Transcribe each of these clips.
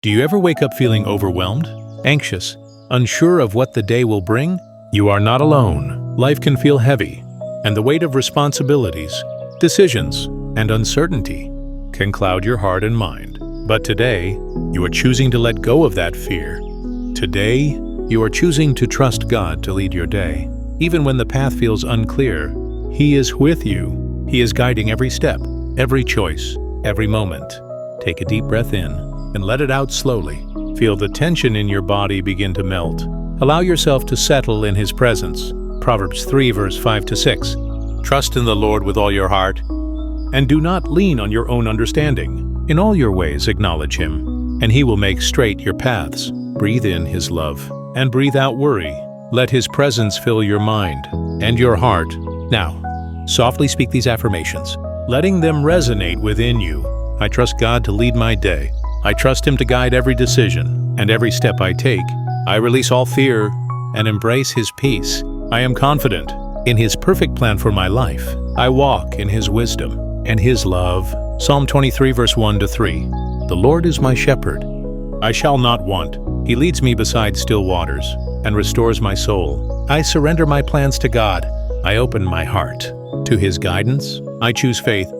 Do you ever wake up feeling overwhelmed, anxious, unsure of what the day will bring? You are not alone. Life can feel heavy, and the weight of responsibilities, decisions, and uncertainty can cloud your heart and mind. But today, you are choosing to let go of that fear. Today, you are choosing to trust God to lead your day. Even when the path feels unclear, He is with you. He is guiding every step, every choice, every moment. Take a deep breath in and let it out slowly. Feel the tension in your body begin to melt. Allow yourself to settle in His presence. Proverbs 3 verse 5-6. Trust in the Lord with all your heart, and do not lean on your own understanding. In all your ways acknowledge Him, and He will make straight your paths. Breathe in His love, and breathe out worry. Let His presence fill your mind and your heart. Now, softly speak these affirmations, letting them resonate within you. I trust God to lead my day. I trust Him to guide every decision and every step I take. I release all fear and embrace His peace. I am confident in His perfect plan for my life. I walk in His wisdom and His love. Psalm 23 verse 1-3. The Lord is my shepherd. I shall not want. He leads me beside still waters and restores my soul. I surrender my plans to God. I open my heart to His guidance. I choose faith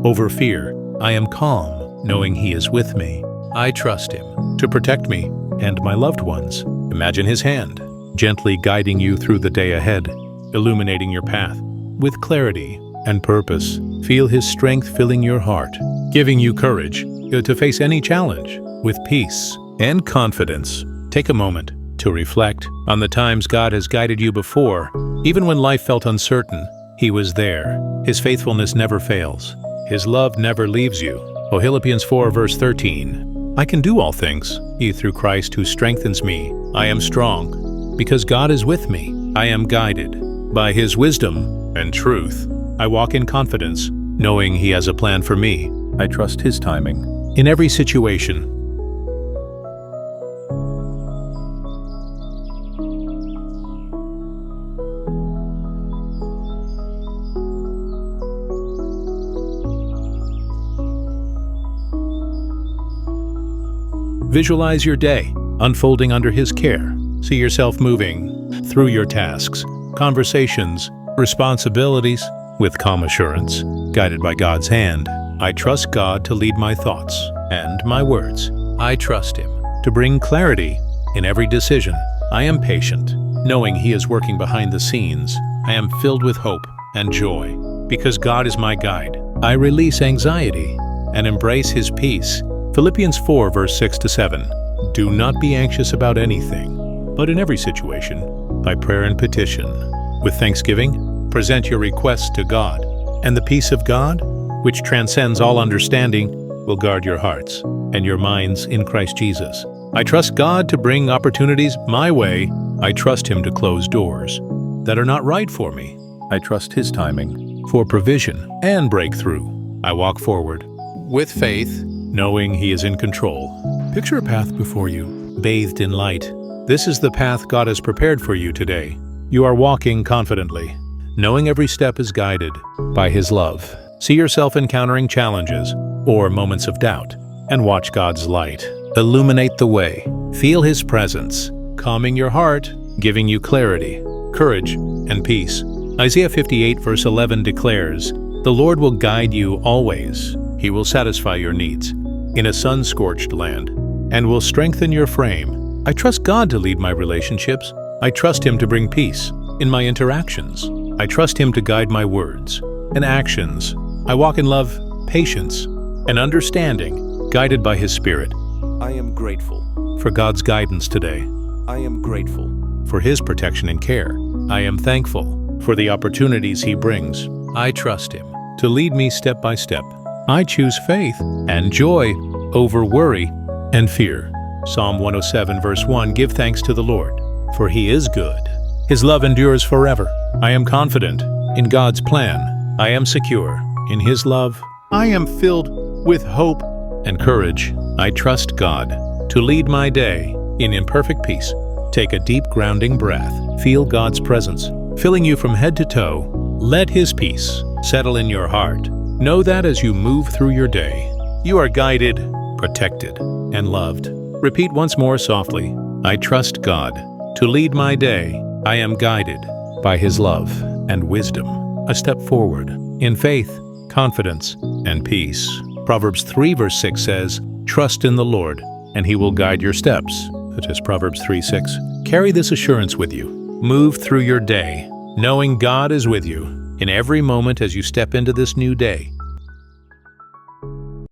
over fear. I am calm, knowing He is with me. I trust Him to protect me and my loved ones. Imagine His hand gently guiding you through the day ahead, illuminating your path with clarity and purpose. Feel His strength filling your heart, giving you courage to face any challenge with peace and confidence. Take a moment to reflect on the times God has guided you before. Even when life felt uncertain, He was there. His faithfulness never fails. His love never leaves you. Philippians 4 verse 13. I can do all things through Christ who strengthens me. I am strong because God is with me. I am guided by His wisdom and truth. I walk in confidence, knowing He has a plan for me. I trust His timing in every situation. Visualize your day unfolding under His care. See yourself moving through your tasks, conversations, responsibilities with calm assurance, guided by God's hand. I trust God to lead my thoughts and my words. I trust Him to bring clarity in every decision. I am patient, knowing He is working behind the scenes. I am filled with hope and joy because God is my guide. I release anxiety and embrace His peace. Philippians 4 verse 6-7. Do not be anxious about anything, but in every situation, by prayer and petition, with thanksgiving, present your requests to God, and the peace of God, which transcends all understanding, will guard your hearts and your minds in Christ Jesus. I trust God to bring opportunities my way. I trust Him to close doors that are not right for me. I trust His timing for provision and breakthrough. I walk forward with faith, knowing He is in control. Picture a path before you, bathed in light. This is the path God has prepared for you today. You are walking confidently, knowing every step is guided by His love. See yourself encountering challenges or moments of doubt, and watch God's light illuminate the way. Feel His presence, calming your heart, giving you clarity, courage, and peace. Isaiah 58 verse 11 declares, The Lord will guide you always. He will satisfy your needs in a sun-scorched land and will strengthen your frame. I trust God to lead my relationships. I trust Him to bring peace in my interactions. I trust Him to guide my words and actions. I walk in love, patience, and understanding, guided by His Spirit. I am grateful for God's guidance today. I am grateful for His protection and care. I am thankful for the opportunities He brings. I trust Him to lead me step by step. I choose faith and joy over worry and fear. Psalm 107 verse 1. Give thanks to the Lord, for He is good. His love endures forever. I am confident in God's plan. I am secure in His love. I am filled with hope and courage. I trust God to lead my day in imperfect peace. Take a deep grounding breath. Feel God's presence filling you from head to toe. Let His peace settle in your heart. Know that as you move through your day, you are guided, protected, and loved. Repeat once more softly, I trust God. To lead my day, I am guided by His love and wisdom. A step forward in faith, confidence, and peace. Proverbs 3 verse 6 says, Trust in the Lord, and He will guide your steps. That is Proverbs 3:6. Carry this assurance with you. Move through your day, knowing God is with you in every moment as you step into this new day.